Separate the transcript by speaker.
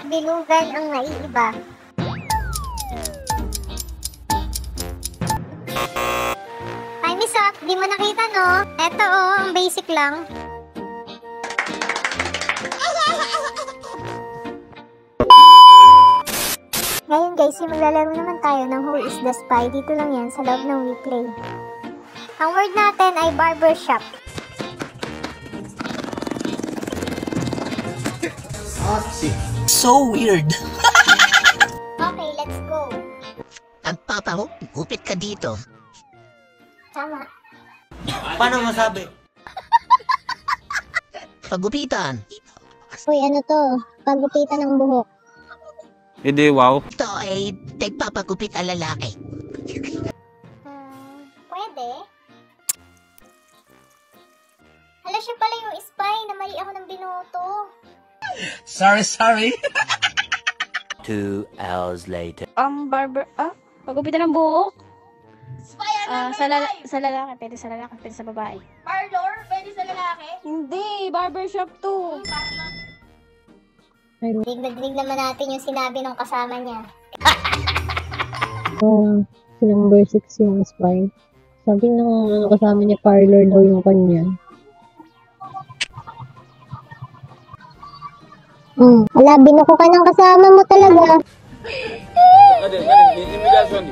Speaker 1: bilugan ang naiiba. Time is up. Di mo nakita, no? Eto, ang basic lang. Ngayon guys, maglalaro naman tayo ng Who is the Spy. Dito lang yan, sa loob ng WePlay. Ang word natin ay barbershop.
Speaker 2: So weird.
Speaker 1: Okay, let's go.
Speaker 3: Ang papa mo, gupit ka dito.
Speaker 1: Tama.
Speaker 2: Paano masabi?
Speaker 3: Pagupitan.
Speaker 1: Uy, ano to? Paggupitan ng buhok.
Speaker 4: Hindi, wow.
Speaker 3: Ito ay nagpapagupit ang lalaki.
Speaker 1: Pwede. Hala, siya pala yung spy na mali ako ng binoto.
Speaker 2: Sorry.
Speaker 5: 2 hours later.
Speaker 6: Pagupitan ng buhok. Sa lalaki, pwede sa lalaki, pwede sa babae.
Speaker 7: Parlor? Pwede sa lalaki?
Speaker 6: Hindi, barbershop to.
Speaker 1: Dinig naman natin yung sinabi ng kasama niya.
Speaker 8: Si number 6 yung spy. Sabi ng kasama niya, parlor daw yung kanya.
Speaker 1: Ala, binuko ka ng kasama mo talaga.
Speaker 4: Intimidasyon.